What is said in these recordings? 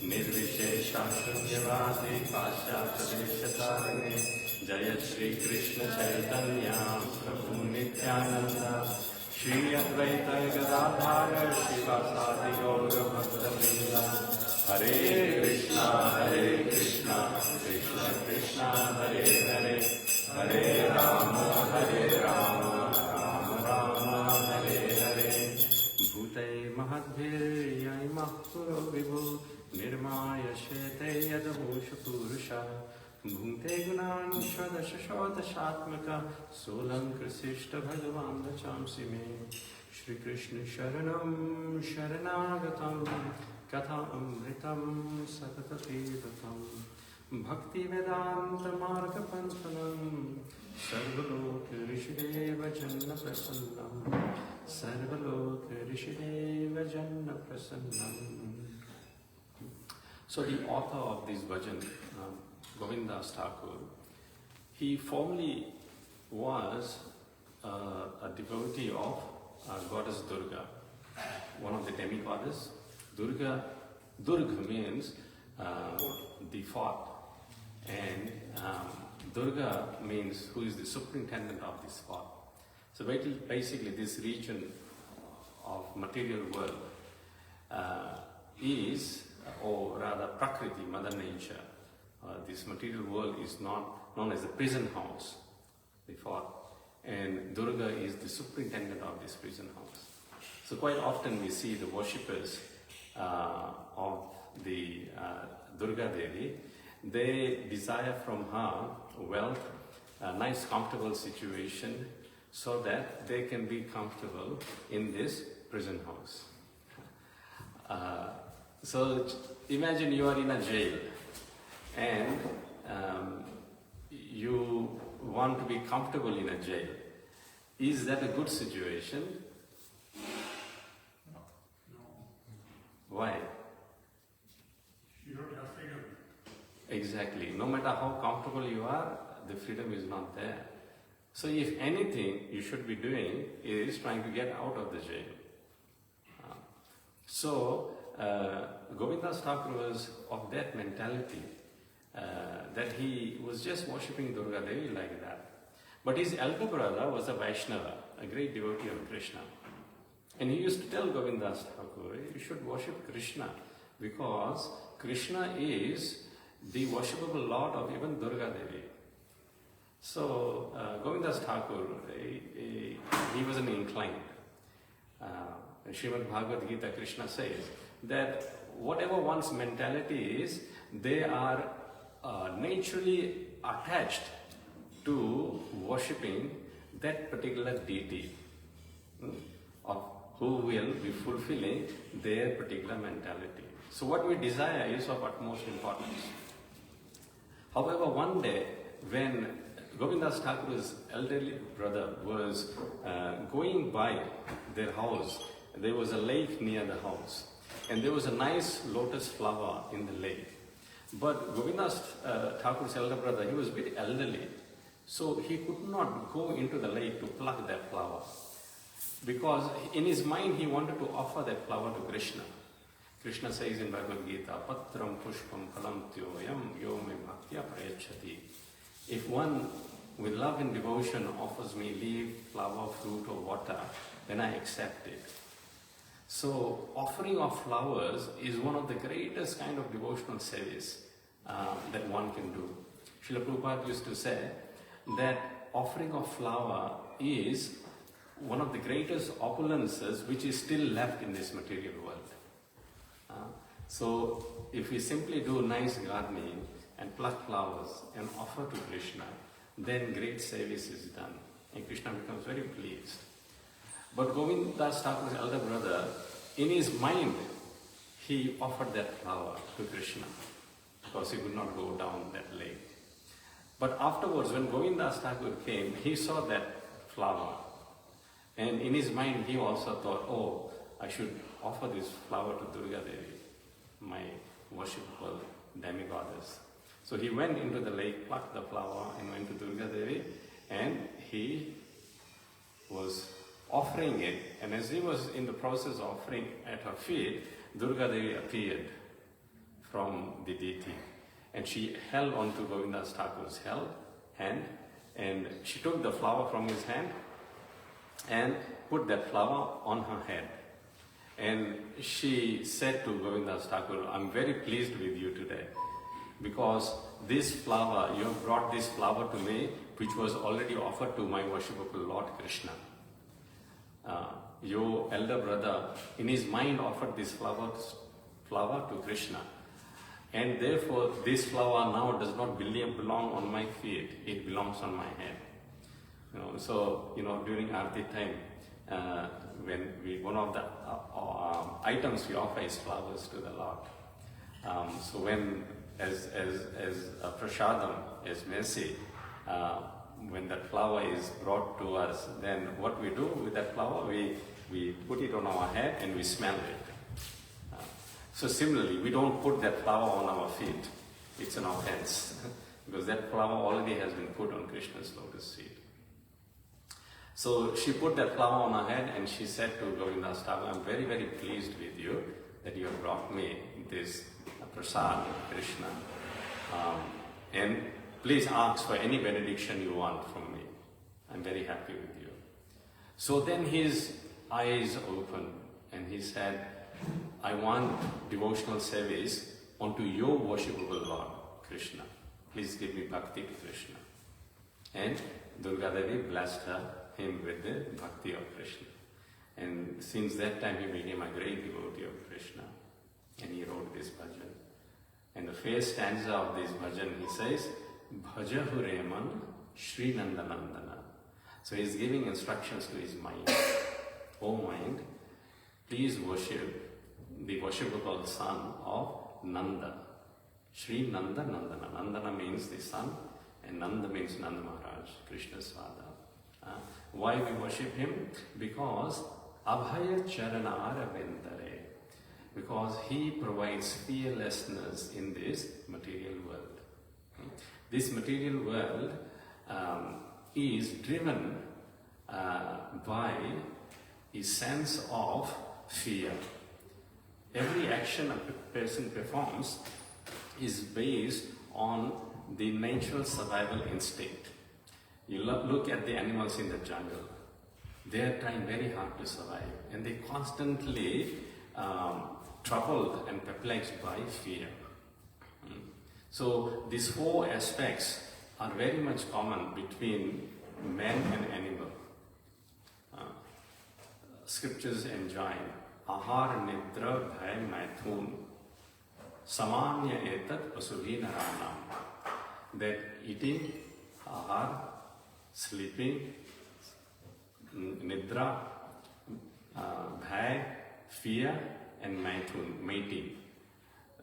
निर्विशेषा शून्यवादी पाश्चात्यदेशतारिणे जय श्री कृष्ण चैतन्य प्रभु नित्यानंद श्री अद्वैत गदाधर शिवासादि गौर भक्तवृंद हरे कृष्णा कृष्ण कृष्ण हरे हरे हरे राम राम राम हरे हरे भूते महद्भिर्यैमः पुरो विभु निर्माय शेते यदभूष पुरुषा भुङ्क्ते गुणान् षोडशात्मका सोऽलङ्कृशिष्ट भगवान् वचांसि मे श्रीकृष्ण शरणं शरणागतं कथामृतं सतततीर्थं भक्तिवेदान्तमार्गपन्थनं सर्वलोकऋषिदेव जन्मप्रसन्नं सर्वलोकऋषिदेव जन्मप्रसन्नम्. So the author of this bhajan, Govindas Thakur, he formerly was a devotee of goddess Durga, one of the demigoddess. Durga means the fourth, and Durga means who is the superintendent of this fourth. So basically this region of material world is, or rather Prakriti, Mother Nature, this material world is not known as the prison house before, and Durga is the superintendent of this prison house. So quite often we see the worshippers of the Durga Devi, they desire from her wealth, a nice comfortable situation, so that they can be comfortable in this prison house. So imagine you are in a jail and you want to be comfortable in a jail. Is that a good situation? No. Why? You don't have freedom. Exactly. No matter how comfortable you are, the freedom is not there. So if anything you should be doing is trying to get out of the jail. Govindas Thakur was of that mentality that he was just worshipping Durga Devi like that. But his elder brother was a Vaishnava, a great devotee of Krishna. And he used to tell Govindas Thakur, you should worship Krishna because Krishna is the worshipable Lord of even Durga Devi. So Govindas Thakur, he wasn't inclined. Srimad Bhagavad Gita, Krishna says that whatever one's mentality is, they are naturally attached to worshipping that particular deity of who will be fulfilling their particular mentality. So what we desire is of utmost importance. However, one day when Govindas Thakur's elderly brother was going by their house, there was a lake near the house, and there was a nice lotus flower in the lake. But Govindas Thakur's elder brother, he was a bit elderly, so he could not go into the lake to pluck that flower, because in his mind he wanted to offer that flower to Krishna. Krishna says in Bhagavad Gita, Patram pushpam phalam tyoyam yo me bhaktya prayachati. If one with love and devotion offers me leaf, flower, fruit or water, then I accept it. So offering of flowers is one of the greatest kind of devotional service that one can do. Srila Prabhupada used to say that offering of flower is one of the greatest opulences which is still left in this material world. So if we simply do nice gardening and pluck flowers and offer to Krishna, then great service is done and Krishna becomes very pleased. But Govindas Thakur's elder brother, in his mind, he offered that flower to Krishna because he could not go down that lake. But afterwards, when Govindas Thakur came, he saw that flower. And in his mind, he also thought, oh, I should offer this flower to Durga Devi, my worshipful demigoddess. So he went into the lake, plucked the flower and went to Durga Devi, and he was offering it, and as he was in the process of offering at her feet, Durga Devi appeared from the deity. And she held onto Govinda Thakur's hand, and she took the flower from his hand and put that flower on her head. And she said to Govinda Thakur, I'm very pleased with you today, because this flower, you have brought this flower to me, which was already offered to my worshipable Lord Krishna. Your elder brother, in his mind, offered this flower to Krishna. And therefore, this flower now does not belong on my feet, it belongs on my head. So, during Aarti time, one of the items we offer is flowers to the Lord. So when, as a prasadam, as mercy, when that flower is brought to us, then what we do with that flower, we put it on our head and we smell it. So similarly, we don't put that flower on our feet. It's an offense, because that flower already has been put on Krishna's lotus feet. So she put that flower on her head and she said to Govinda Thakur, I'm very, very pleased with you that you have brought me this prasad, Krishna. And please ask for any benediction you want from me. I'm very happy with you. So then his eyes opened and he said, I want devotional service unto your worshipable Lord, Krishna. Please give me bhakti to Krishna. And Durga Devi blessed him with the bhakti of Krishna. And since that time he became a great devotee of Krishna. And he wrote this bhajan. And the first stanza of this bhajan, he says, Bhajahu Reman Shri Nandanandana. So he's giving instructions to his mind. O mind, please worship the worshipable son of Nanda. Shri Nanda Nandana. Nandana means the son, and Nanda means Nanda Maharaj, Krishna's father. Why we worship him? Because Abhaya Charanara Vendare. Because he provides fearlessness in this material world. This material world is driven by a sense of fear. Every action a person performs is based on the natural survival instinct. You look at the animals in the jungle. They are trying very hard to survive, and they constantly troubled and perplexed by fear. So these four aspects are very much common between man and animal. Scriptures enjoin ahar nidra bhay maithun samanya etat pasubhi naranam. That eating, ahar, sleeping, nidra, bhay, fear, and maithun, mating.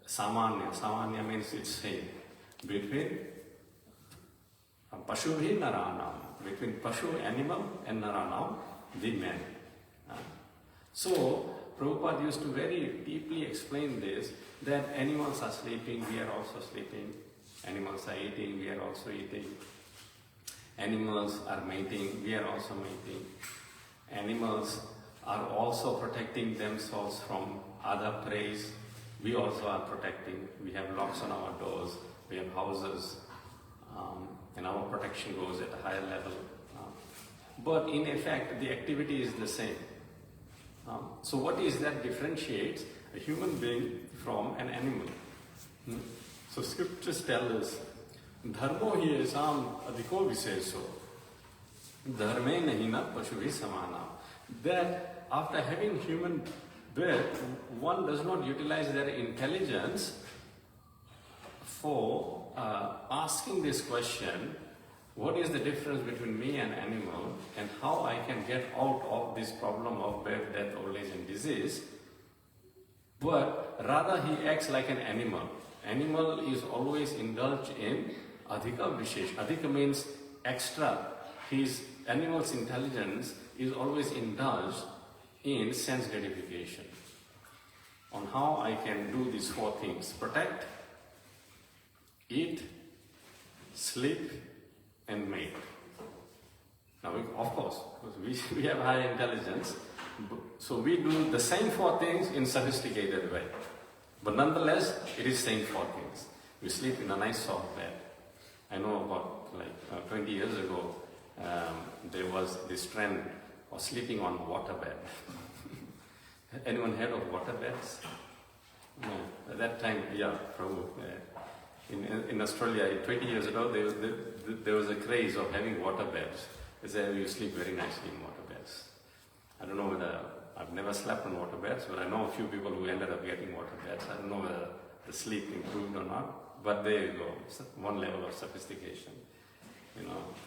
Samanya means it's same between Pashuhi Naranam, between Pashu animal and Naranam, the man. So Prabhupada used to very deeply explain this, that animals are sleeping, we are also sleeping. Animals are eating, we are also eating. Animals are mating, we are also mating. Animals are also protecting themselves from other preys. We also are protecting. We have locks on our doors, we have houses, and our protection goes at a higher level. But in effect, the activity is the same. So what is that differentiates a human being from an animal? So scriptures tell us, Dharmo hi esam adhiko viseso, dharme nahi na pashuvi samana. That after having human birth, one does not utilize their intelligence for asking this question, what is the difference between me and animal, and how I can get out of this problem of birth, death, old age and disease. But rather he acts like an animal. Animal is always indulged in adhika vishesh. Adhika means extra. His animal's intelligence is always indulged in sense gratification. On how I can do these four things: protect, eat, sleep, and mate. Now, of course, we have high intelligence, so we do the same four things in sophisticated way. But nonetheless, it is saying four things. We sleep in a nice soft bed. I know about 20 years ago, there was this trend of sleeping on water bed. Anyone heard of water beds? No. At that time, yeah, probably. In Australia, 20 years ago, there was a craze of having water beds. They said you sleep very nicely in water beds. I don't know whether, I've never slept on water beds, but I know a few people who ended up getting water beds. I don't know whether the sleep improved or not, but there you go, one level of sophistication.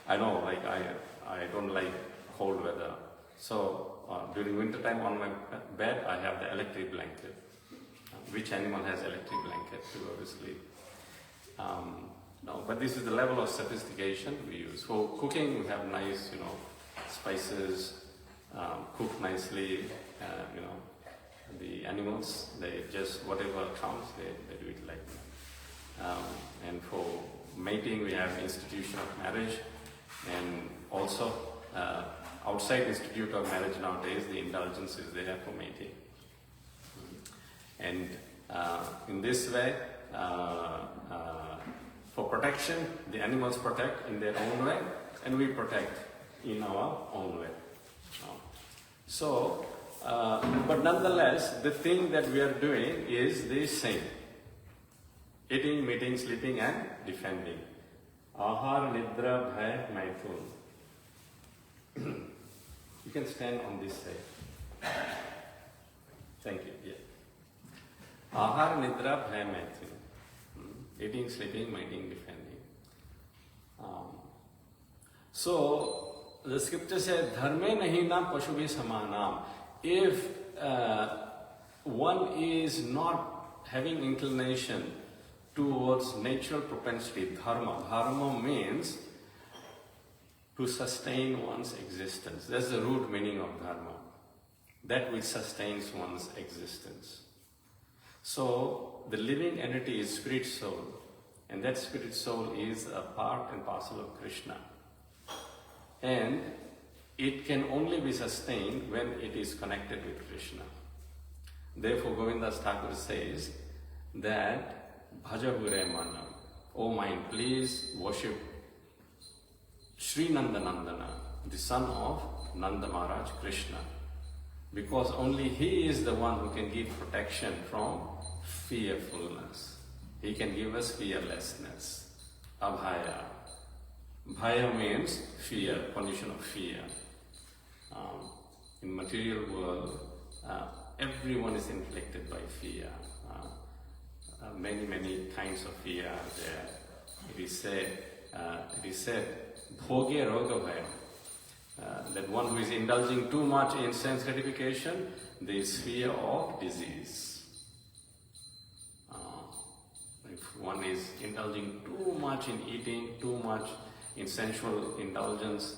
I know, I don't like cold weather. So during winter time on my bed, I have the electric blanket. Which animal has electric blanket to go to sleep? No, but this is the level of sophistication we use. For cooking, we have nice, spices, cook nicely, the animals, they just, whatever comes, they do it like that. And for mating, we have institution of marriage, and also outside institute of marriage nowadays, the indulgence is there for mating. And in this way, for protection, the animals protect in their own way, and we protect in our own way. So, but nonetheless, the thing that we are doing is the same. Eating, meeting, sleeping, and defending. Ahar, nidra, bhay, maithun. You can stand on this side. Thank you. Yeah. Ahar, nidra, bhay, maithun. Eating, sleeping, mating, defending. So the scripture says, "Dharme nahi na pashubi samanam." If one is not having inclination towards natural propensity, dharma means to sustain one's existence. That's the root meaning of dharma. That which sustains one's existence. So the living entity is spirit soul, and that spirit soul is a part and parcel of Krishna. And it can only be sustained when it is connected with Krishna. Therefore, Govindas Thakur says that Bhaja Hure Manam, O mind, please worship Sri Nanda Nandana, the son of Nanda Maharaj Krishna, because only he is the one who can give protection from fearfulness. He can give us fearlessness, abhaya. Bhaya means fear, condition of fear. In material world, everyone is inflicted by fear. Many kinds of fear are there. It is said, bhoge roga bhaya, that one who is indulging too much in sense gratification, there is fear of disease. If one is indulging too much in eating, too much in sensual indulgence,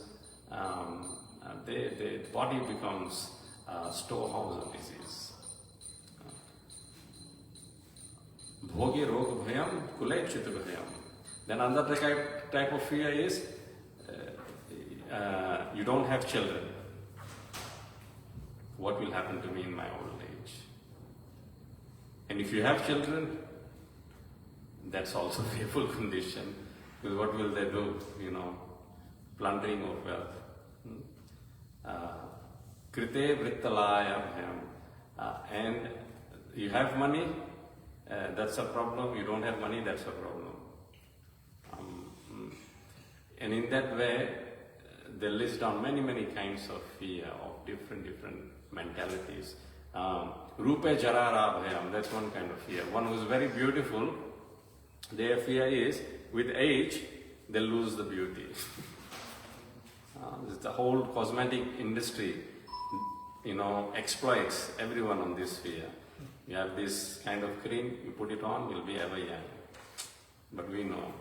the body becomes a storehouse of disease. Bhogi rog bhayam, kulay chit bhayam. Then another type of fear is you don't have children. What will happen to me in my old age? And if you have children, that's also a fearful condition. Because what will they do? Plundering of wealth. Krite vrittalaya bhayam. And you have money, that's a problem. You don't have money, that's a problem. And in that way, they list down many kinds of fear of different mentalities. Rupe jarara bhayam, that's one kind of fear. One who is very beautiful, their fear is, with age, they lose the beauty. The whole cosmetic industry, exploits everyone on this fear. You have this kind of cream, you put it on, you'll be ever young. But we know.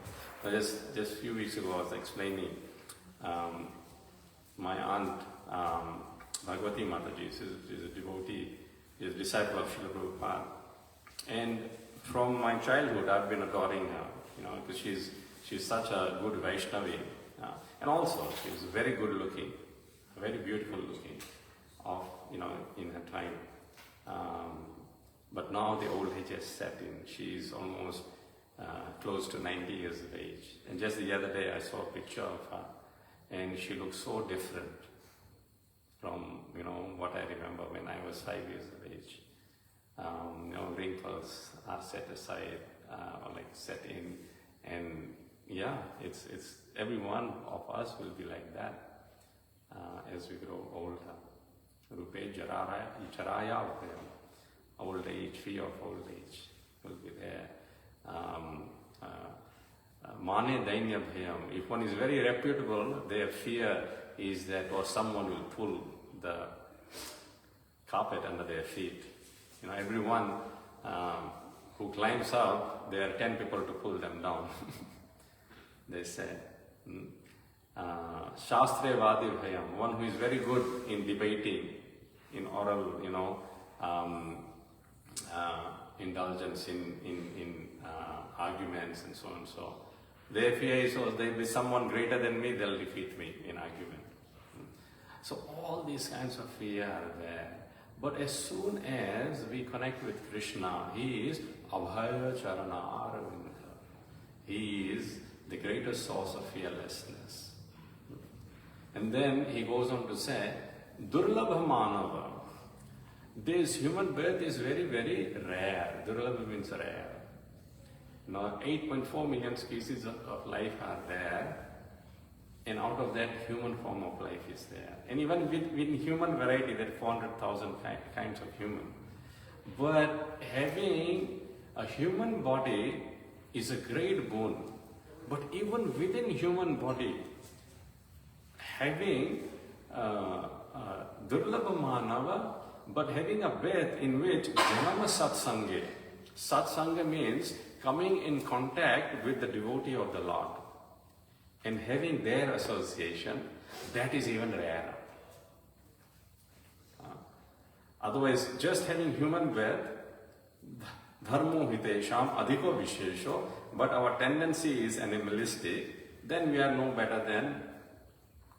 Just a few weeks ago, I was explaining, my aunt, Bhagavati Mataji, she's a devotee, is a disciple of Srila Prabhupada. And from my childhood, I've been adoring her, because she's such a good Vaishnavi. And also, she's very good looking, very beautiful looking, in her time. But now the old age has set in. She is almost close to 90 years of age. And just the other day I saw a picture of her, and she looks so different from, what I remember when I was 5 years of age. Wrinkles are set aside, or like set in, and yeah, it's every one of us will be like that as we grow older. Rupe Jaraya, old age, fear of old age will be there. Mane Dainya Bhayam. If one is very reputable, their fear is that or someone will pull the carpet under their feet. Everyone who climbs up, there are 10 people to pull them down. They said. Shastre Vadi Bhayam, one who is very good in debating, in oral, indulgence in arguments and so on. So their fear is, there will be someone greater than me, they'll defeat me in argument. So all these kinds of fear are there. But as soon as we connect with Krishna, he is Abhaya Charana Aravinda. He is the greatest source of fearlessness. And then he goes on to say, Durlabha Manava. This human birth is very, very rare. Durlabha means rare. 8.4 million species of life are there. And out of that, human form of life is there. And even within human variety, there are 400,000 kinds of human. But having a human body is a great boon. But even within human body, having Durlabha Manava, but having a birth in which Janama Satsanga. Satsanga means coming in contact with the devotee of the Lord. And having their association, that is even rarer. Otherwise, just having human birth, dharmo hitesham adhiko vishesho, but our tendency is animalistic, then we are no better than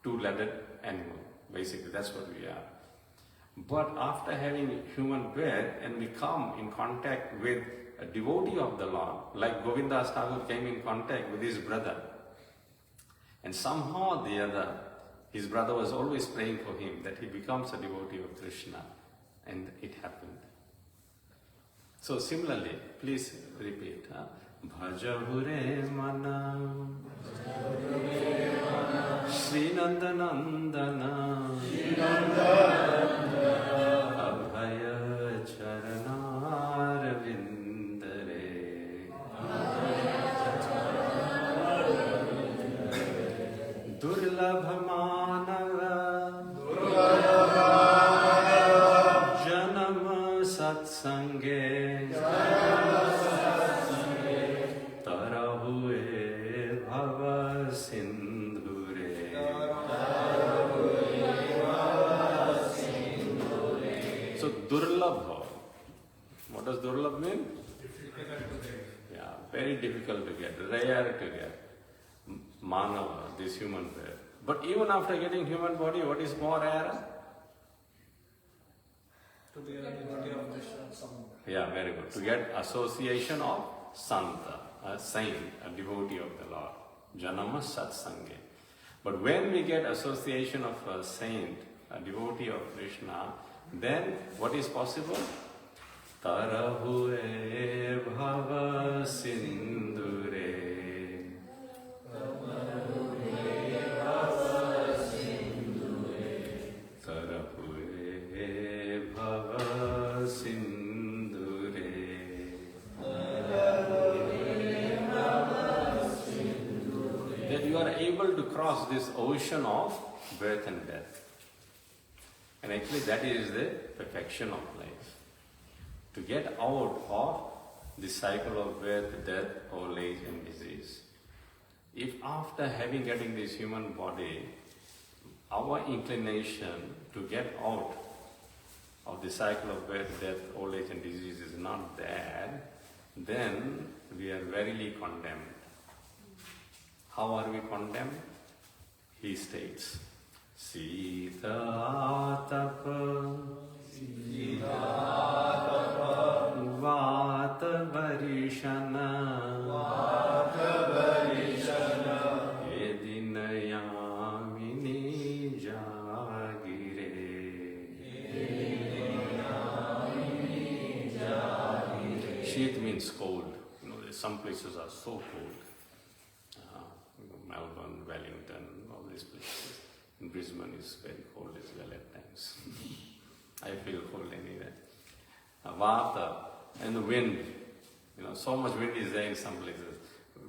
two-legged animal. Basically, that's what we are. But after having human birth and we come in contact with a devotee of the Lord, like Govinda Thakur came in contact with his brother, and somehow or the other, his brother was always praying for him that he becomes a devotee of Krishna, and it happened. So similarly, please repeat. Bhajahure mana Shri Nanda Nandana Abhaya Charana Ravindare Durlabha Manava Janama Satsange Tarahue Bhava Sindhure. So Durlabha, what does Durlabha mean? Yeah, very difficult to get, rare to get. Manava, this human birth. But even after getting human body, what is more rare? To be a devotee of Krishna. Yeah, very good. To get association of Santa, a saint, a devotee of the Lord. Janama Satsange. But when we get association of a saint, a devotee of Krishna, then what is possible? Tarahue Bhava Sindhure. That you are able to cross this ocean of birth and death. And actually that is the perfection of life. To get out of the cycle of birth, death, old age and disease. If after getting this human body, our inclination to get out of the cycle of birth, death, old age and disease is not there, then we are verily condemned. How are we condemned? He states, Sita Tapa Vata Varishana Edinayamini Jagire. Sheet means cold. You know, some places are so cold. Melbourne, Wellington, all these places. In Brisbane is very cold as well at times. I feel cold anyway. Vata and the wind. You know, so much wind is there in some places.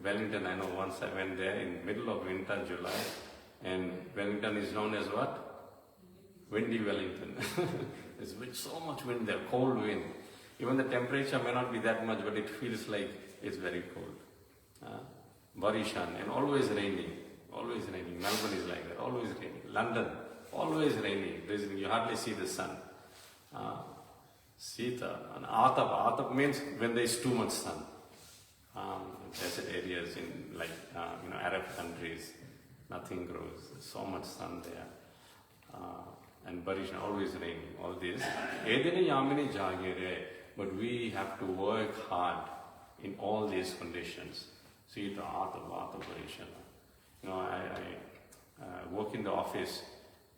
Wellington, I know once I went there in middle of winter, July, and Wellington is known as what? Windy Wellington. There's so much wind there, cold wind. Even the temperature may not be that much, but it feels like it's very cold. Varishan, and always raining. Always raining. Melbourne is like that, always raining. London, always raining. You hardly see the sun. Sita, and Atap. Atap means when there is too much sun. Desert areas in Arab countries, nothing grows. There's so much sun there. And Barishan, always raining. All this. Edini Yamini Jagire. But we have to work hard in all these conditions. Sita, Atap, Barishan. You know, I work in the office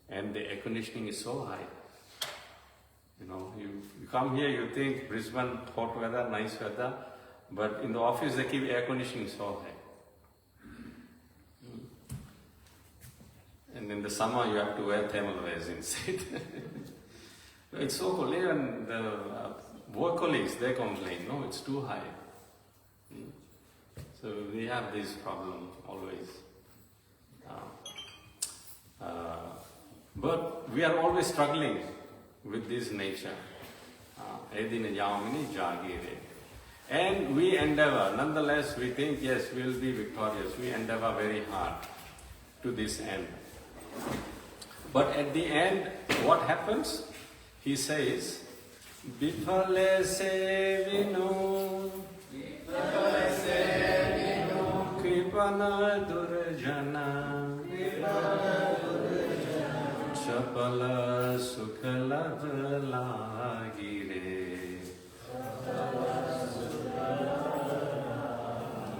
and the air conditioning is so high. You know, you come here, you think Brisbane, hot weather, nice weather, but in the office they keep air conditioning so high. And in the summer you have to wear thermal wears inside. It's so cold. Even the work colleagues, they complain, no, it's too high. So we have this problem always. But we are always struggling with this nature. Edina Yamini Jagire. And we endeavor, nonetheless we think, yes, we will be victorious. We endeavor very hard to this end. But at the end, what happens? He says, Bifale sevino Kripana durjana Chapala sukhala lagire.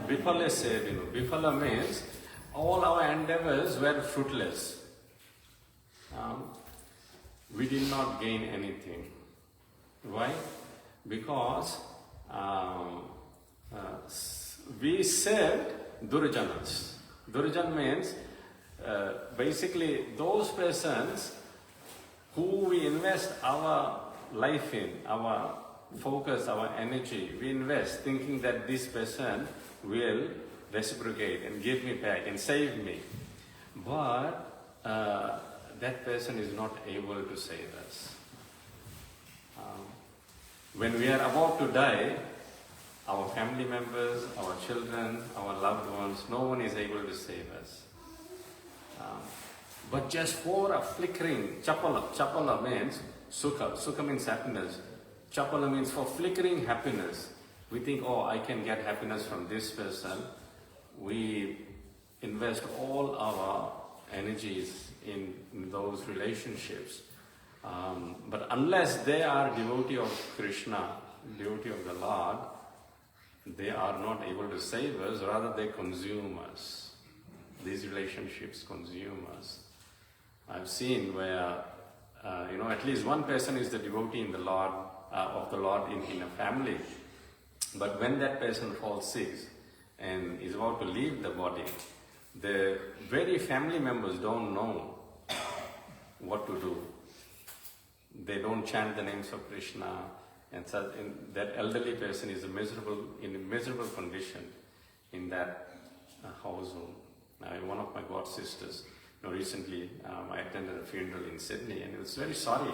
Bifale sevino. Bifala means all our endeavors were fruitless. We did not gain anything. Why? Because we served Durjanas. Durjan means basically those persons who we invest our life in, our focus, our energy, we invest thinking that this person will reciprocate and give me back and save me. But that person is not able to save us. When we are about to die, our family members, our children, our loved ones, no one is able to save us. But just for a flickering, chapala means sukha means happiness. Chapala means for flickering happiness. We think, oh, I can get happiness from this person. We invest all our energies in those relationships. But unless they are devotee of Krishna, devotee of the Lord, they are not able to save us, rather they consume us. These relationships consume us. I've seen where, at least one person is the devotee in the Lord, of the Lord in a family. But when that person falls sick and is about to leave the body, the very family members don't know what to do. They don't chant the names of Krishna, and that elderly person is in a miserable condition in that household. One of my god sisters, recently I attended a funeral in Sydney, and I was very sorry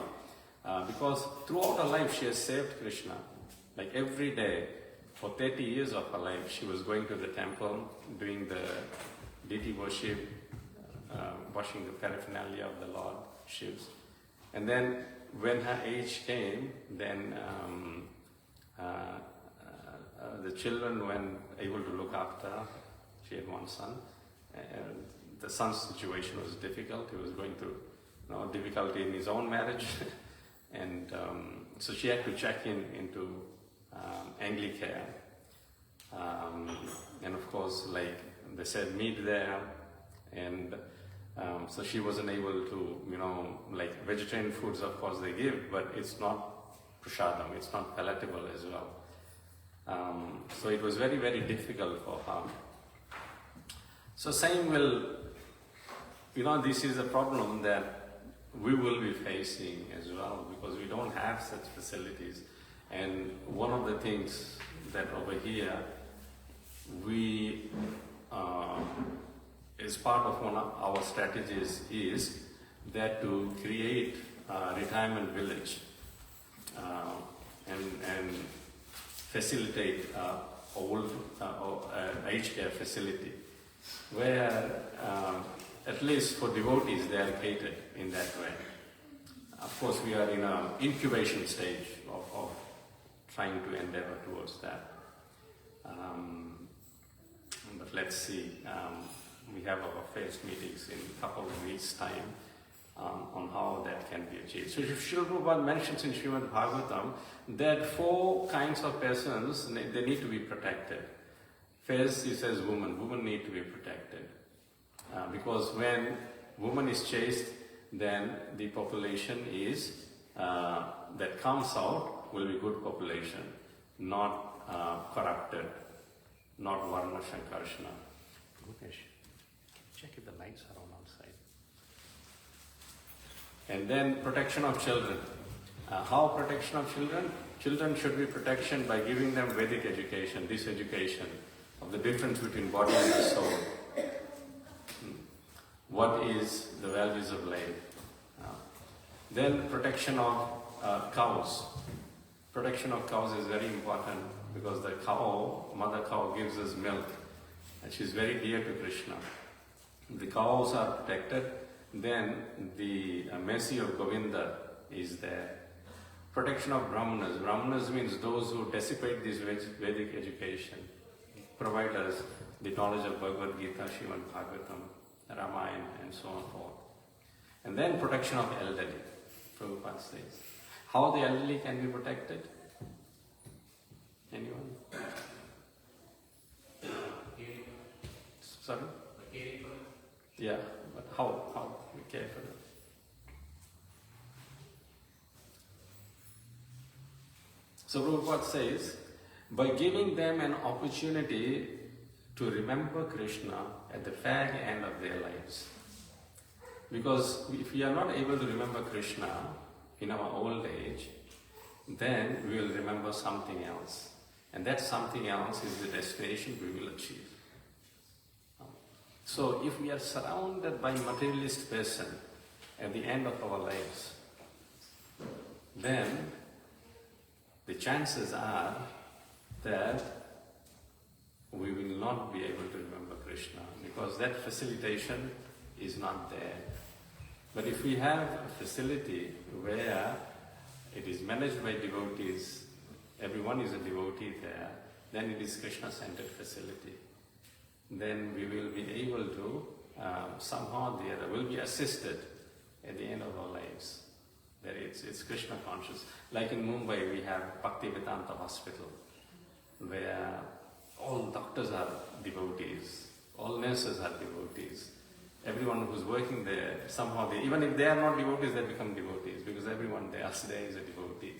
because throughout her life she has saved Krishna. Like every day, for 30 years of her life, she was going to the temple, doing the deity worship, washing the paraphernalia of the Lord, Shivs. And then when her age came, then the children weren't able to look after her. She had one son. And the son's situation was difficult. He was going through difficulty in his own marriage. And so she had to check into Anglicare. And of course, like they said, meat there, and so she wasn't able to, like vegetarian foods, of course they give, but it's not prasadam, it's not palatable as well. So it was very, very difficult for her. So same will, this is a problem that we will be facing as well, because we don't have such facilities. And one of the things that over here, we, as part of one of our strategies, is that to create a retirement village and facilitate old aged care facility, where at least for devotees they are catered in that way. Of course, we are in an incubation stage of trying to endeavor towards that. But let's see. We have our first meetings in a couple of weeks' time on how that can be achieved. So Srila Prabhupada mentions in Srimad Bhagavatam that 4 kinds of persons, they need to be protected. First, he says women need to be protected. Because when woman is chaste, then the population is, that comes out will be good population, not corrupted, not Varna Shankarshana. Mukesh, check if the lights are on outside. And then protection of children. How protection of children? Children should be protection by giving them Vedic education, this education of the difference between body and the soul. What is the values of life? Then protection of cows. Protection of cows is very important because the cow, mother cow, gives us milk, and she's very dear to Krishna. The cows are protected, then the mercy of Govinda is there. Protection of Brahmanas. Brahmanas means those who dissipate this Vedic education, provide us the knowledge of Bhagavad Gita, Srimad Bhagavatam, Ramayana, and so on forth. And then protection of elderly. Prabhupada says. How the elderly can be protected? Anyone? Sorry? Yeah, but how? Be careful. So Prabhupada says, by giving them an opportunity to remember Krishna at the fag end of their lives. Because if we are not able to remember Krishna in our old age, then we will remember something else. And that something else is the destination we will achieve. So if we are surrounded by materialist person at the end of our lives, then the chances are that we will not be able to remember Krishna because that facilitation is not there. But if we have a facility where it is managed by devotees, everyone is a devotee there, then it is Krishna-centered facility. Then we will be able to, somehow or the other, will be assisted at the end of our lives. That it's Krishna conscious. Like in Mumbai, we have Bhaktivedanta Hospital, where all doctors are devotees, all nurses are devotees. Everyone who's working there, somehow, even if they are not devotees, they become devotees, because everyone there is a devotee.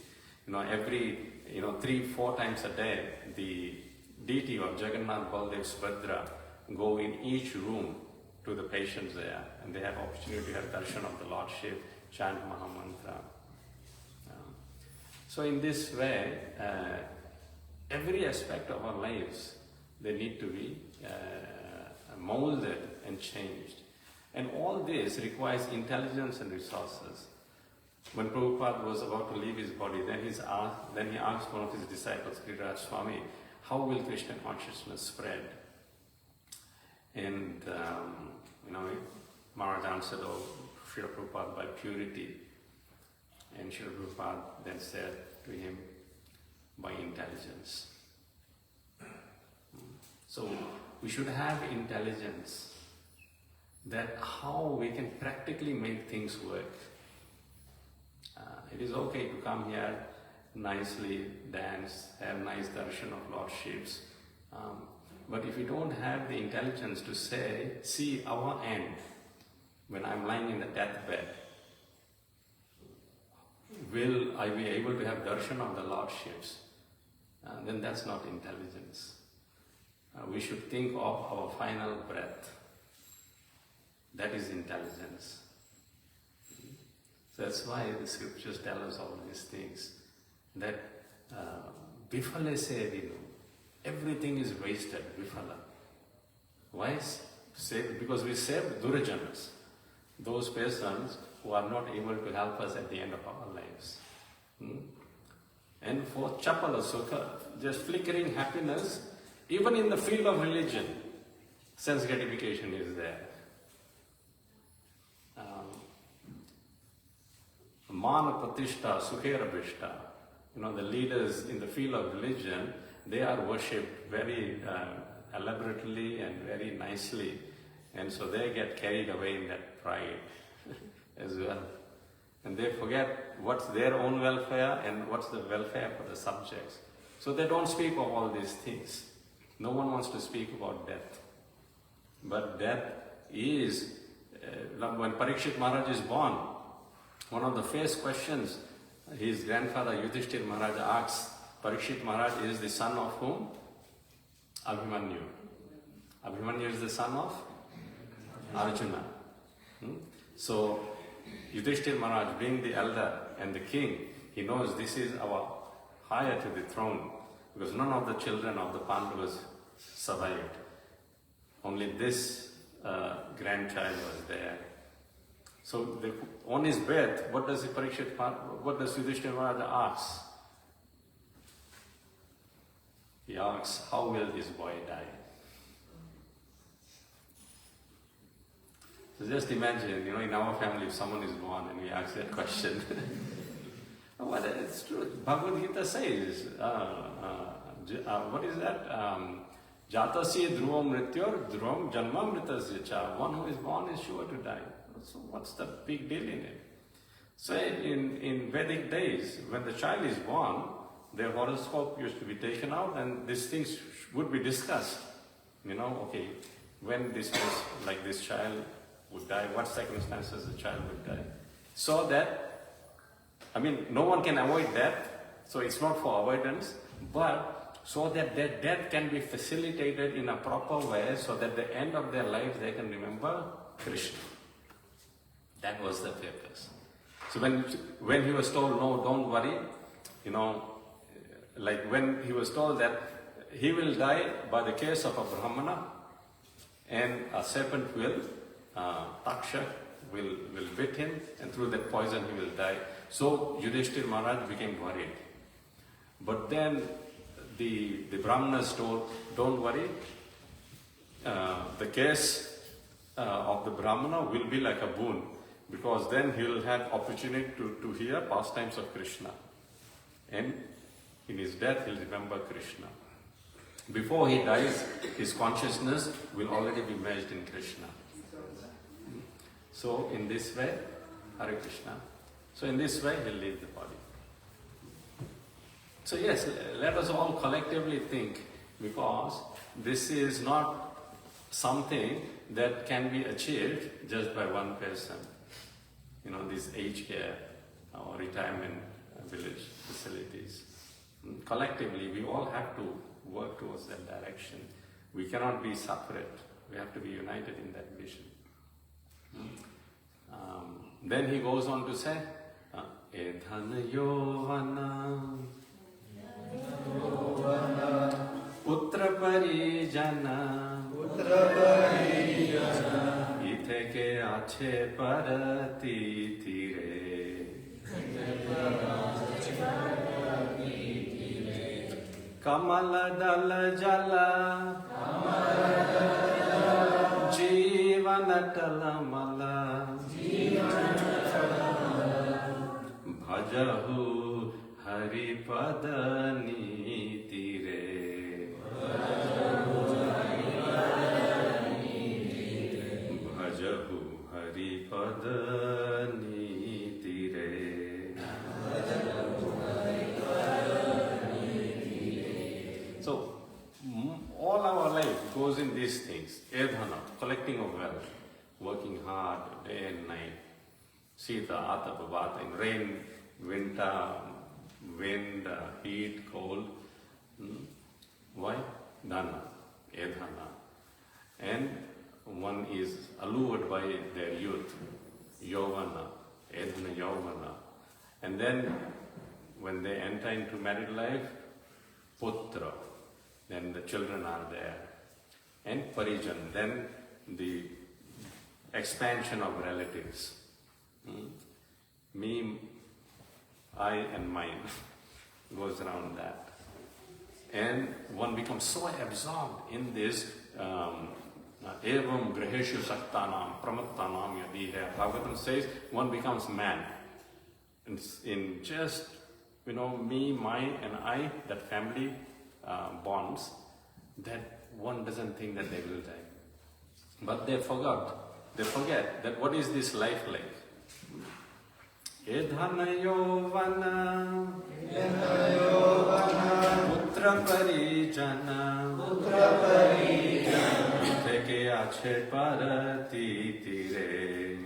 Every 3-4 times a day, the deity of Jagannath, Baldev, Subhadra go in each room to the patients there, and they have opportunity to have darshan of the Lordship, chant Mahamantra. So in this way, every aspect of our lives, they need to be molded and changed. And all this requires intelligence and resources. When Prabhupada was about to leave his body, then he asked one of his disciples, Viraja Swami, how will Krishna consciousness spread? And Maharaj answered, oh, Srila Prabhupada, by purity. And Srila Prabhupada then said to him, by intelligence. So we should have intelligence that how we can practically make things work. It is okay to come here nicely dance, have nice darshan of lordships. But if you don't have the intelligence to see our end, when I'm lying in the deathbed, will I be able to have darshan of the lordships? Then that's not intelligence. We should think of our final breath. That is intelligence. So that's why the scriptures tell us all these things. That Bifale Sevinu, everything is wasted, Bifala. Why? Because we saved Durajanas, those persons who are not able to help us at the end of our lives. And for Chapala Sukha, just flickering happiness, even in the field of religion, sense gratification is there. Mana Pratishta, Sukhera Bhishta, the leaders in the field of religion, they are worshipped very elaborately and very nicely, and so they get carried away in that pride as well. And they forget what's their own welfare and what's the welfare for the subjects. So they don't speak of all these things. No one wants to speak about death. But death is, when Parikshit Maharaj is born, one of the first questions his grandfather Yudhishthir Maharaj asks, Parikshit Maharaj is the son of whom? Abhimanyu. Abhimanyu is the son of Arjuna. So Yudhishthir Maharaj, being the elder and the king, he knows this is our heir to the throne, because none of the children of the Pandavas survived. Only this grandchild was there. So on his birth, what does Yudhishthir Maharaj ask? He asks, how will his boy die? So just imagine, in our family, if someone is born and we ask that question. Well, it's true. Bhagavad Gita says, what is that? Jatasya dhruvam mrityor dhruvam janma mritasya cha. One who is born is sure to die. So what's the big deal in it? So in Vedic days, when the child is born, their horoscope used to be taken out and these things would be discussed. Okay, when this child would die, what circumstances the child would die. So that, no one can avoid death, so it's not for avoidance, but so that their death can be facilitated in a proper way, so that at the end of their lives they can remember Krishna. That was the purpose. So when he was told, no, don't worry, like when he was told that he will die by the case of a Brahmana and a serpent will, Takshak will bit him, and through that poison he will die. So Yudhishthir Maharaj became worried. But then the Brahmanas told, don't worry, the case of the Brahmana will be like a boon, because then he will have opportunity to hear pastimes of Krishna. And in his death, he'll remember Krishna. Before he dies, his consciousness will already be merged in Krishna. So in this way, Hare Krishna. So in this way, he'll leave the body. So yes, let us all collectively think, because this is not something that can be achieved just by one person. These aged care or retirement village facilities. Collectively, we all have to work towards that direction. We cannot be separate. We have to be united in that vision. Then he goes on to say, Edhana Yovana Putra Parijana Ithe ke ache parati tire Kamala dala jala Jivana talamala Bhajahu Haripada Nitire Bhajahu Haripada Nitire goes in these things. Edhana, collecting of wealth, working hard day and night. Sita, Atapa, Vata, in rain, winter, wind, heat, cold. Why? Dana, Edhana. And one is allured by their youth, Yovana, Edhana Yovana. And then when they enter into married life, Putra, then the children are there. And Parijan, then the expansion of relatives. Me, I and mine goes around that. And one becomes so absorbed in this Evam Griheshu Saktanam Pramattanam Yadiha. Bhagavatam says one becomes man. In just, me, mine and I, that family bonds, that one doesn't think that they will die. But they forget that what is this life like? Edhana Yovana Putra Parijana Teke Ache Parati Tire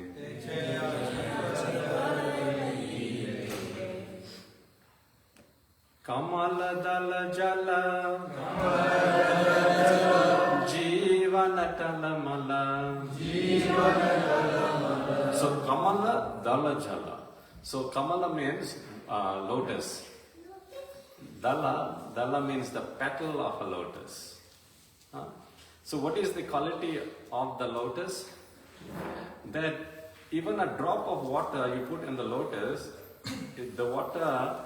Kamala Dala Jala Jivana Talamala. So Kamala Dala Jala. So Kamala means lotus. Dala means the petal of a lotus. So what is the quality of the lotus? That even a drop of water you put in the lotus, the water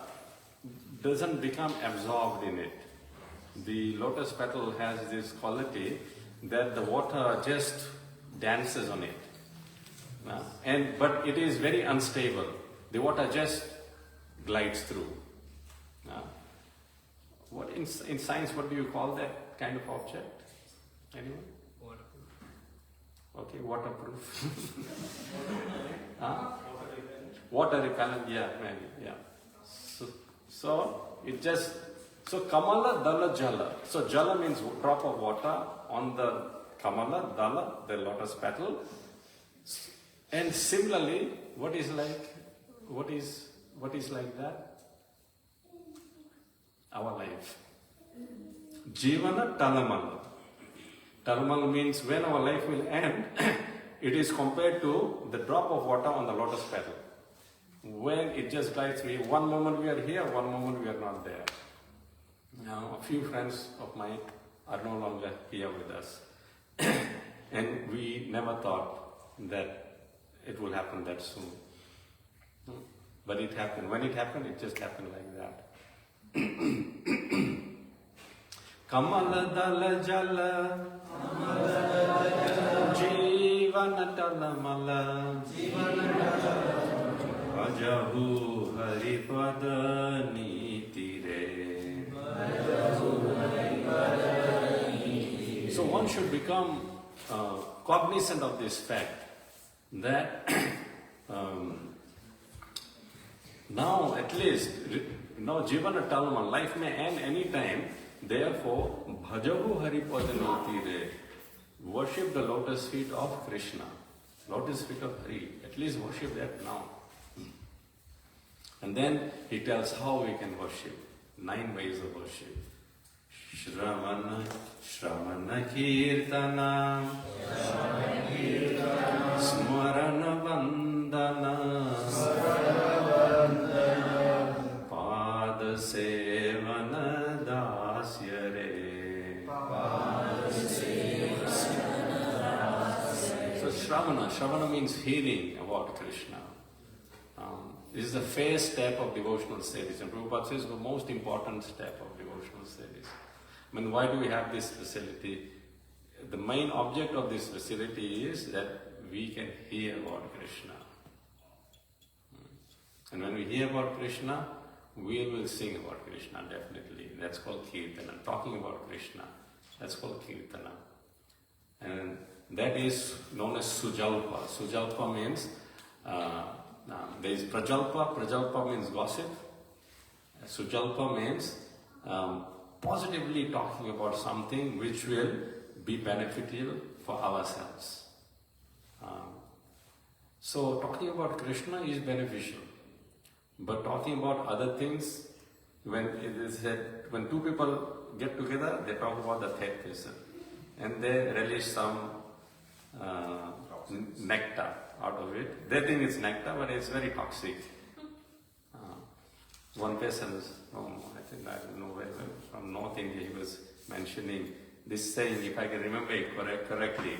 doesn't become absorbed in it. The lotus petal has this quality that the water just dances on it. But it is very unstable. The water just glides through. What in science, what do you call that kind of object? Anyone? Waterproof. Okay, waterproof. Water repellent, yeah, maybe, yeah. So Kamala Dala Jala. So Jala means drop of water on the Kamala, Dala, the lotus petal. And similarly, what is like that? Our life. Jivana Talamala. Talamal means when our life will end, it is compared to the drop of water on the lotus petal. When it just glides me, one moment we are here, one moment we are not there. Now, a few friends of mine are no longer here with us. And we never thought that it will happen that soon. But it happened. When it happened, it just happened like that. Kamala Dala Jala Jivana Talamala Ajahu Haripada Nitire. So one should become cognizant of this fact that now at least, Jivana Talma, life may end any time, therefore, Bhajahu Haripada Nitire. Worship the lotus feet of Krishna, lotus feet of Hari, at least worship that now. And then he tells how we can worship, 9 ways of worship. Shramana Kirtana Smarana Vandana Pada Sevana Dasyare. So Shravana means hearing about Krishna. This is the first step of devotional service, and Prabhupada says the most important step of devotional service. I mean, why do we have this facility? The main object of this facility is that we can hear about Krishna. And when we hear about Krishna, we will sing about Krishna, definitely. That's called Kirtana. Talking about Krishna, that's called Kirtana. And that is known as Sujalpa. Sujalpa means, there is Prajalpa. Prajalpa means gossip. Sujalpa means positively talking about something which will be beneficial for ourselves. So talking about Krishna is beneficial, but talking about other things, when it is said, when two people get together, they talk about the third person, and they release some nectar out of it. They think it's nectar, but it's very toxic. One person, I think I don't know where, from North India, he was mentioning this saying, if I can remember it correctly.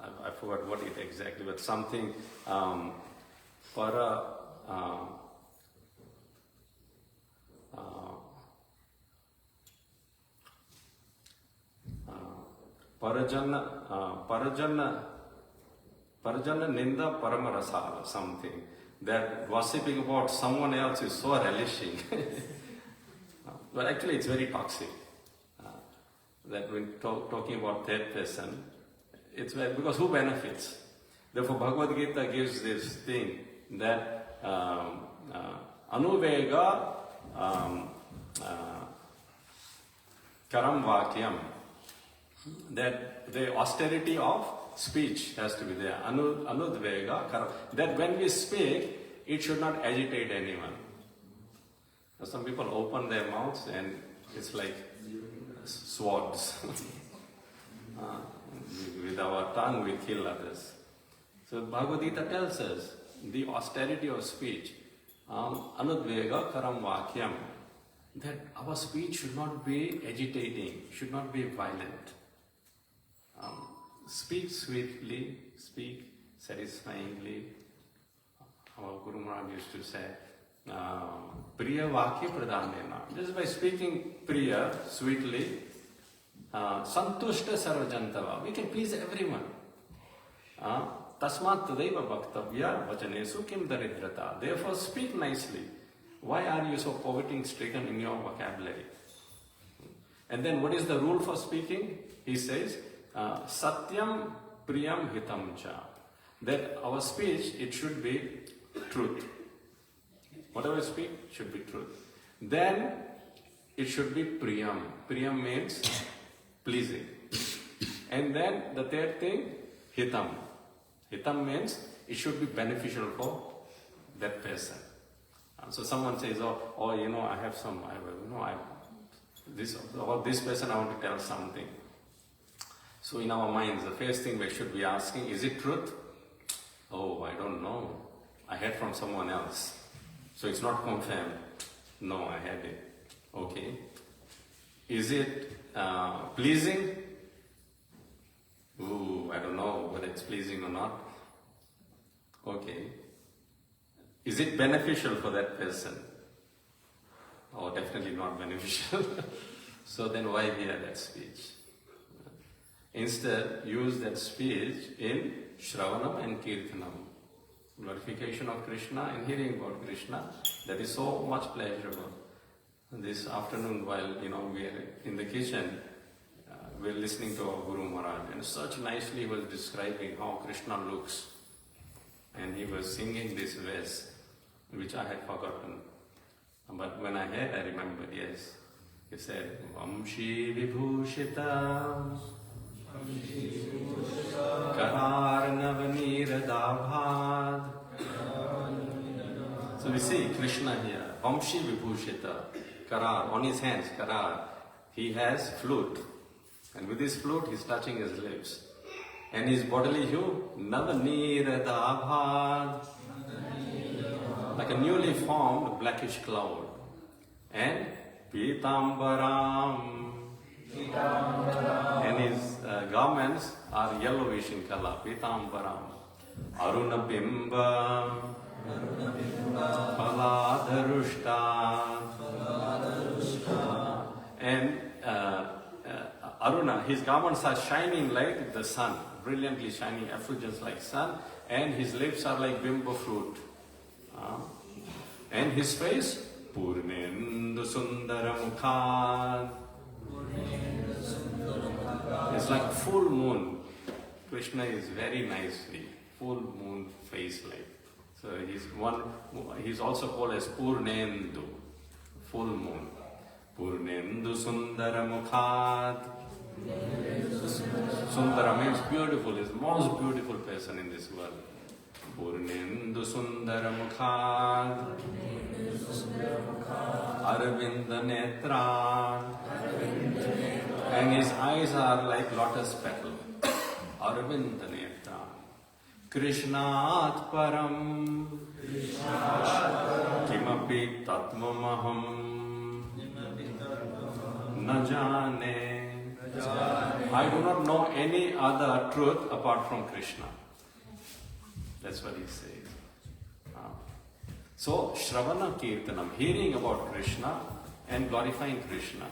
I forgot what it exactly, but something Parajana Ninda Paramarasala, something. That gossiping about someone else is so relishing. But actually it's very toxic. That when talking about third person, it's very, because who benefits? Therefore Bhagavad Gita gives this thing that Anuvega Karam Vakyam, that the austerity of speech has to be there. Anudvega Karam, that when we speak, it should not agitate anyone. Some people open their mouths and it's like swords. With our tongue we kill others. So Bhagavad Gita tells us the austerity of speech, Anudvega Karam Vakyam, that our speech should not be agitating, should not be violent. Speak sweetly, speak satisfyingly. Our Guru Maharaj used to say, Priya Vakya Pradhanena. Just by speaking Priya, sweetly, Santushta Sarvajantava, we can please everyone. Tasmat Tadaiva Bhaktavya Vachanesu Kim Daridrata. Therefore, speak nicely. Why are you so poverty-stricken in your vocabulary? And then what is the rule for speaking? He says, Satyam Priyam Hitam Cha. That our speech, it should be truth. Whatever we speak should be truth. Then it should be Priyam. Priyam means pleasing. And then the third thing, Hitam. Hitam means it should be beneficial for that person. So someone says, I have some, this person I want to tell something. So in our minds, the first thing we should be asking, is it truth? Oh, I don't know. I heard from someone else. So it's not confirmed. No, I had it. Okay. Is it pleasing? Ooh, I don't know whether it's pleasing or not. Okay. Is it beneficial for that person? Oh, definitely not beneficial. So then why hear that speech? Instead, use that speech in Shravanam and Kirtanam. Glorification of Krishna and hearing about Krishna, that is so much pleasurable. This afternoon while we are in the kitchen, we are listening to our Guru Maharaj, and such nicely he was describing how Krishna looks. And he was singing this verse, which I had forgotten. But when I heard, I remembered, yes. He said, Vamshi Vibhushita Kararnavaniradabhad. So we see Krishna here, Vamshi Vibhushita, Karar, on his hands, Karar. He has flute, and with his flute he's touching his lips. And his bodily hue, Navaniradabhad, like a newly formed blackish cloud. And Pitambaram, and his garments are yellowish in color, Pitambaram. Arunabimba, Paladarushta, and Aruna, his garments are shining like the sun, brilliantly shining, effulgence like sun, and his lips are like bimbo fruit. And his face, Purnendu Sundara Mukhad. It's like full moon. Krishna is very nicely, full moon face like. So he's also called as Purnendu, full moon. Purnendu Sundara Mukhat. Sundara means beautiful, is the most beautiful person in this world. Purnendu Sundara Mukhat. Arvinda Netra. And his eyes are like lotus petal. Arvinda Netra. Krishnat Param. Kimapi Tatmamaham. Najane. I do not know any other truth apart from Krishna. That's what he says. So, Shravana Kirtanam, hearing about Krishna and glorifying Krishna.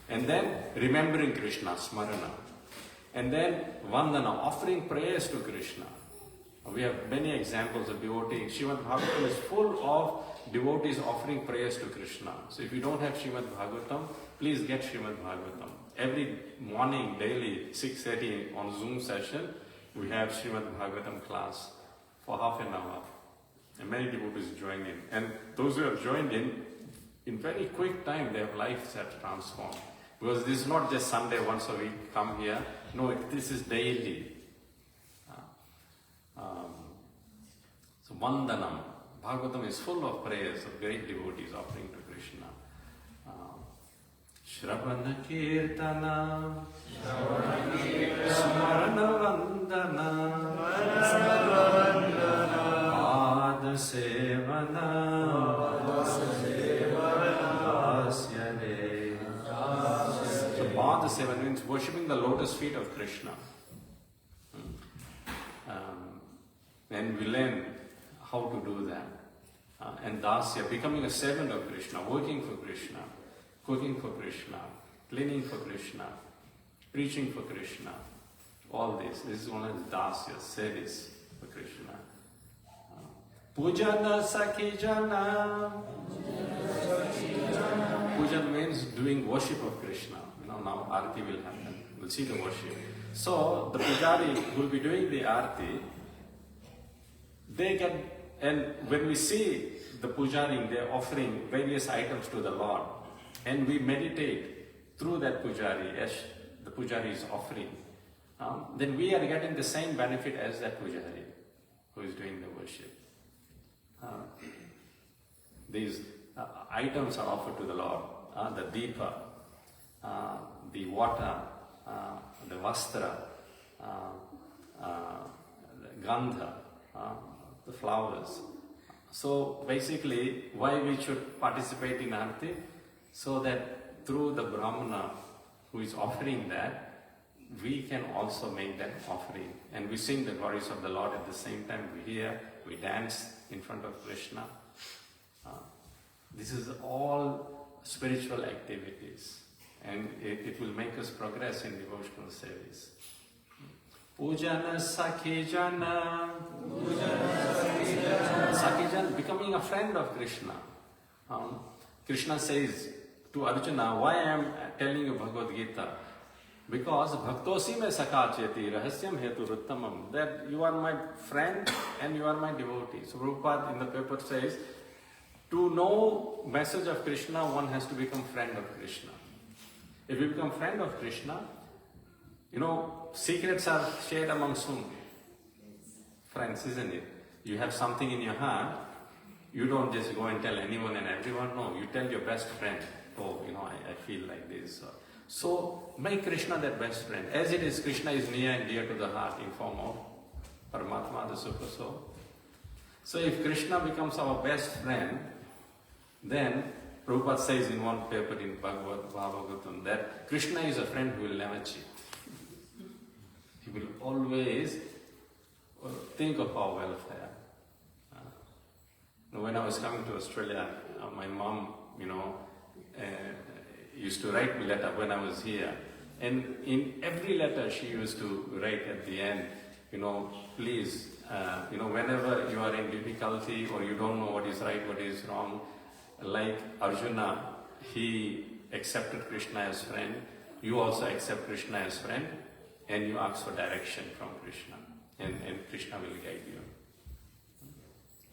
And then remembering Krishna, Smarana. And then Vandana, offering prayers to Krishna. We have many examples of devotees. Srimad Bhagavatam is full of devotees offering prayers to Krishna. So if you don't have Srimad Bhagavatam, please get Srimad Bhagavatam. Every morning, daily, 6:30 on Zoom session, we have Srimad Bhagavatam class for half an hour. And many devotees join in. And those who have joined in very quick time, their lives have transformed. Because this is not just Sunday, once a week, come here. No, this is daily. So Vandanam, Bhagavatam is full of prayers of great devotees offering to Krishna. Shravana Kirtana, Smarana Vandana, Pada Sevana, Dasyare. So Pada Sevana means worshipping the lotus feet of Krishna. And we learn how to do that. And Dasya, becoming a servant of Krishna, working for Krishna, cooking for Krishna, cleaning for Krishna, preaching for Krishna, all this. This is one of the Dasya, service for Krishna. Pujana Sakijana. Pujan means doing worship of Krishna. Now Arati will happen. We'll see the worship. So the Pujari who will be doing the Arati, they get, and when we see the Pujari, they're offering various items to the Lord, and we meditate through that Pujari as the Pujari is offering, then we are getting the same benefit as that Pujari who is doing the worship. These items are offered to the Lord, the Deepa, the water, the Vastra, the Gandha, the flowers. So basically, why we should participate in Arati? So that through the Brahmana who is offering that, we can also make that offering. And we sing the glories of the Lord at the same time. We hear, we dance in front of Krishna. This is all spiritual activities. And it will make us progress in devotional service. Pujana Sakijana. Sakijana, becoming a friend of Krishna. Krishna says to Arjuna, why I am telling you Bhagavad Gita? Because Bhaktosi me sakacheti rahasyam hetu ruttamam. That you are my friend and you are my devotee. So Prabhupada in the paper says, to know message of Krishna, one has to become friend of Krishna. If you become friend of Krishna, secrets are shared amongst whom? Friends, isn't it? You have something in your heart, you don't just go and tell anyone and everyone. No, you tell your best friend, I feel like this. So, make Krishna that best friend. As it is, Krishna is near and dear to the heart in form of Paramatma, the Super Soul. So, if Krishna becomes our best friend, then Prabhupada says in one paper in Bhagavatam that Krishna is a friend who will never cheat. He will always think of our welfare. When I was coming to Australia, my mom, used to write me letter when I was here. And in every letter she used to write at the end, please, whenever you are in difficulty or you don't know what is right, what is wrong, like Arjuna, he accepted Krishna as friend, you also accept Krishna as friend, and you ask for direction from Krishna, and Krishna will guide you.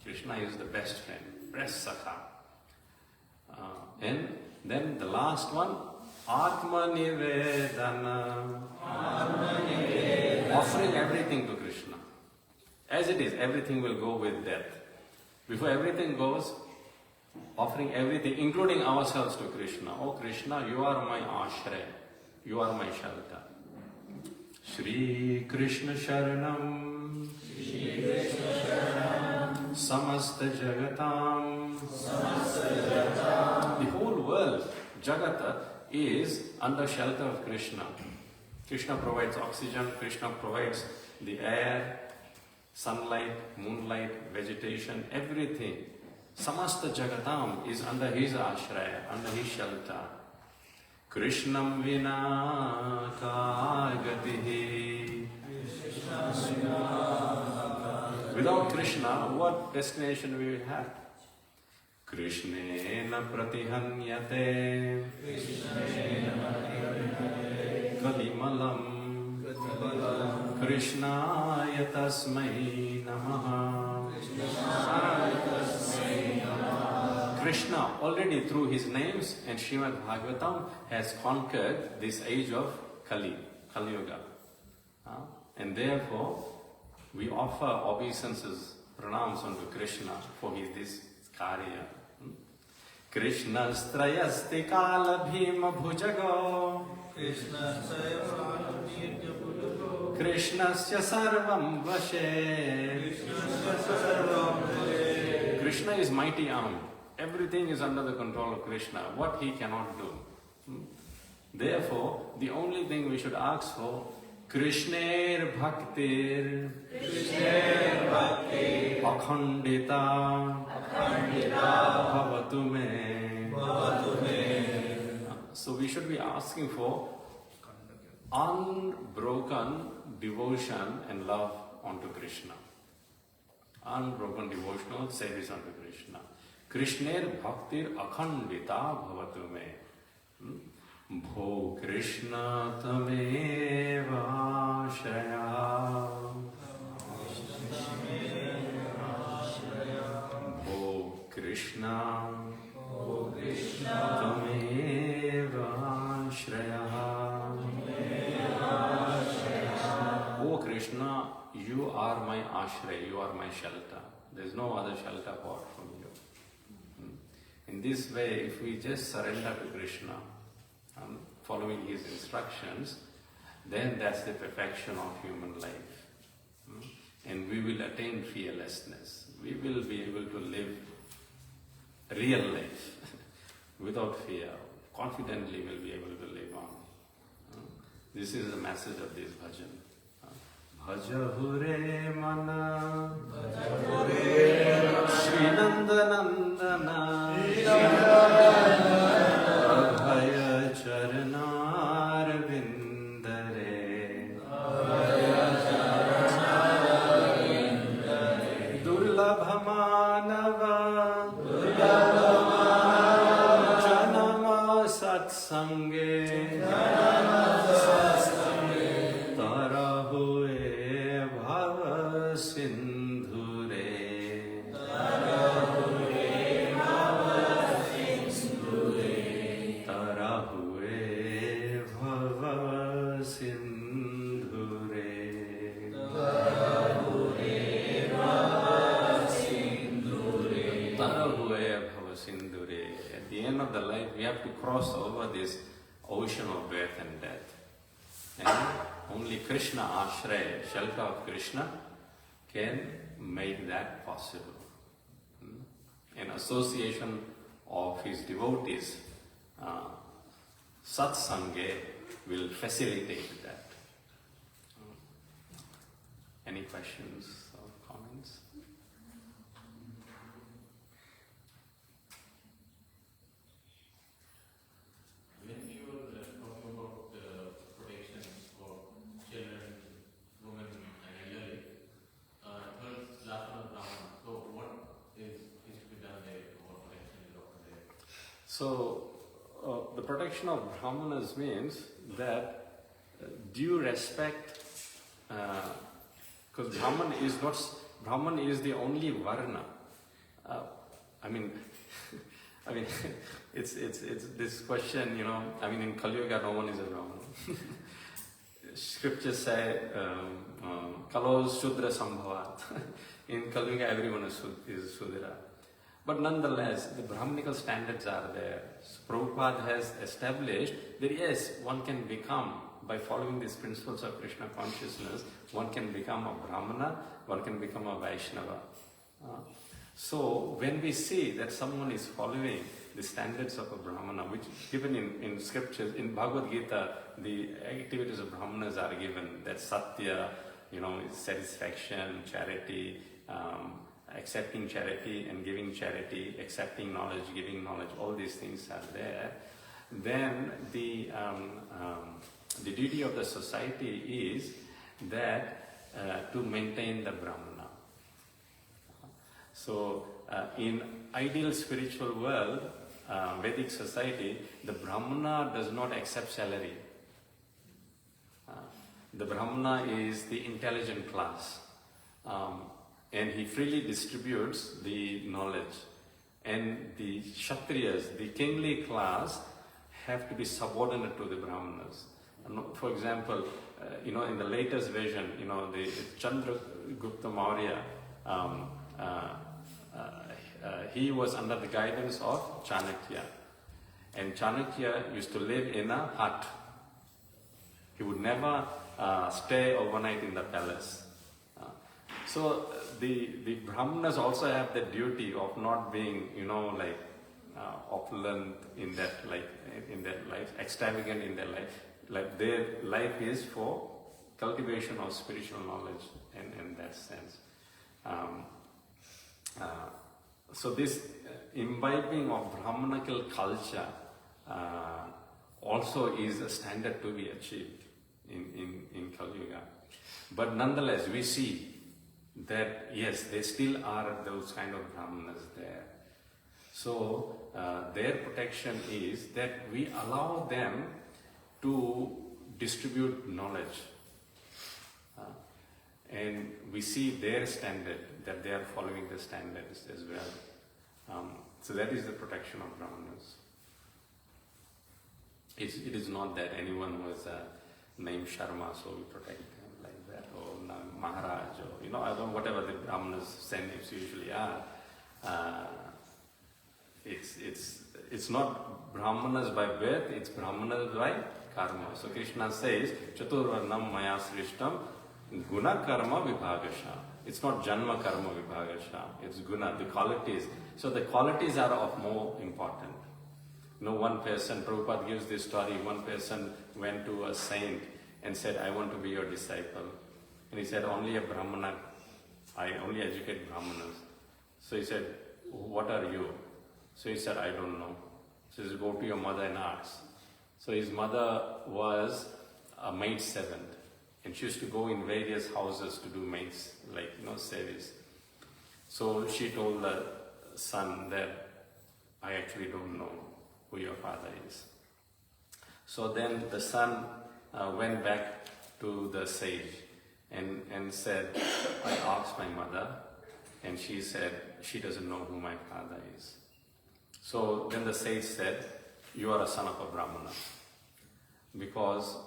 Krishna is the best friend, best Sakha. And Then the last one, Atma Nivedana. Offering everything to Krishna. As it is, everything will go with death. Before everything goes, offering everything, including ourselves to Krishna. Oh Krishna, you are my ashray. You are my shelter. Shri Krishna Sharanam. Samasta Jagatam. The whole world, Jagata, is under shelter of Krishna. Krishna provides oxygen, Krishna provides the air, sunlight, moonlight, vegetation, everything. Samasta Jagatam is under his ashraya, under his shelter. Krishnam vina ka gatihi. Without Krishna, what destination we will have? Krishnena pratihanyate kalimalam Krishnaya tasmai namaha. Krishna already through his names and Srimad Bhagavatam has conquered this age of Kali Yuga. And therefore we offer obeisances, pranams unto Krishna for this karya. Krishnastrayasti kala bhima bhujago. Krishnasya sarvam vashe. Krishna is mighty arm. Everything is under the control of Krishna. What he cannot do. Therefore, the only thing we should ask for, Krishner bhaktir. Akhandita. Bhavatu me. So we should be asking for unbroken devotion and love unto Krishna. Unbroken devotional service unto Krishna. Krishner bhaktir akhandita bhavatu me. Bho Krishna tameva shaya. Bho Krishna tameva shaya. Oh Krishna, you are my ashray, you are my shelter. There is no other shelter apart from you. In this way, if we just surrender to Krishna, following his instructions, then that's the perfection of human life. And we will attain fearlessness. We will be able to live real life without fear. Confidently we'll be able to live on. This is the message of this bhajan. Bhaja hure mana, Shri Nandanandana, Abhaya Charanar Vindare, Durlabhamanava, Janama Satsange, Tarahue Bhava Sindhure, Tarahue Bhava Sindhure. At the end of the life, we have to cross over this ocean of birth and death. And only Krishna Ashraya, shelter of Krishna, can make that possible. In association of his devotees, Satsange will facilitate that. Any questions or comments? When you were talking about the protection for children, women, and elderly, first last one Brahman. So what is to be done there? What protection is offered there? So, the protection of Brahmanas means that due respect, because Brahman is the only Varna. I mean, it's this question, I mean, in Kali Yuga, no one is a Brahmana. Scriptures say, Kalo Shudra Sambhavat. In Kali Yuga, everyone is Shudra. But nonetheless, the Brahmanical standards are there. So Prabhupada has established that yes, one can become, by following these principles of Krishna consciousness, one can become a Brahmana, one can become a Vaishnava. So when we see that someone is following the standards of a Brahmana, which is given in scriptures, in Bhagavad Gita, the activities of Brahmanas are given, that Satya, satisfaction, charity, accepting charity and giving charity, accepting knowledge, giving knowledge, all these things are there. Then the duty of the society is that to maintain the Brahmana. So in ideal spiritual world, Vedic society, the Brahmana does not accept salary. The Brahmana is the intelligent class. And he freely distributes the knowledge. And the Kshatriyas, the kingly class, have to be subordinate to the Brahmanas. For example, in the latest version, the Chandragupta Maurya, he was under the guidance of Chanakya. And Chanakya used to live in a hut. He would never stay overnight in the palace. So the Brahmanas also have the duty of not being, opulent in that life, extravagant in their life. Like their life is for cultivation of spiritual knowledge, in that sense. So this imbibing of Brahmanical culture also is a standard to be achieved in Kali Yuga. But nonetheless, we see that yes, there still are those kind of Brahmanas there. So their protection is that we allow them to distribute knowledge. And we see their standard, that they are following the standards as well. So that is the protection of Brahmanas. It is not that anyone was named Sharma, so we protect them like that, or Maharaj, or whatever the Brahmanas' names usually are. It's not Brahmanas by birth, it's Brahmanas by karma. So Krishna says, Chaturvarnam maya srishtam guna karma vibhagasha. It's not janma karma vibhagasha, it's guna, the qualities. So the qualities are of more important. One person, Prabhupada gives this story, one person went to a saint and said, I want to be your disciple. And he said, only a Brahmana, I only educate Brahmanas. So he said, what are you? So he said, I don't know. So he said, go to your mother and ask. So his mother was a maidservant. And she used to go in various houses to do maids, service. So she told the son that I actually don't know who your father is. So then the son went back to the sage and said, I asked my mother, and she said she doesn't know who my father is. So then the sage said, you are a son of a Brahmana. Because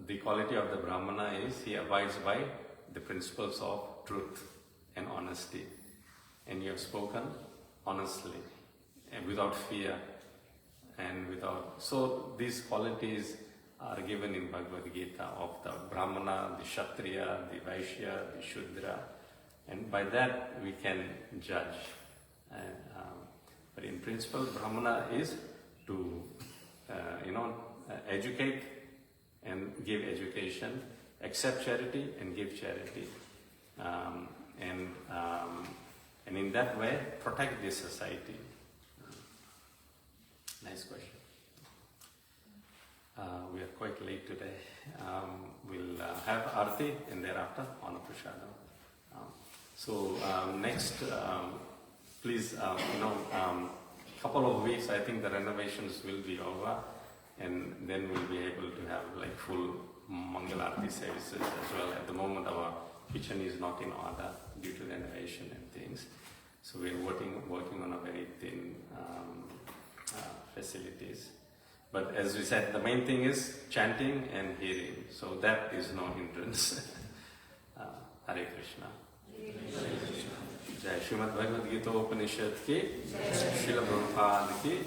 the quality of the Brahmana is he abides by the principles of truth and honesty. And you have spoken honestly and without fear and without... So these qualities are given in Bhagavad Gita of the Brahmana, the Kshatriya, the Vaishya, the Shudra. And by that we can judge. But in principle, Brahmana is to, educate and give education, accept charity and give charity. And in that way, protect this society. Nice question. We are quite late today. We'll have Arti and thereafter Honor Prashadam. So next, please, couple of weeks, I think the renovations will be over, and then we'll be able to have full Mangal Arati services as well. At the moment, our kitchen is not in order due to renovation and things. So we're working on a very thin facilities. But as we said, the main thing is chanting and hearing. So that is no hindrance. Hare Krishna. Jai Srimad Bhagavad Gita Upanishad ki, Srila Prabhupada ki,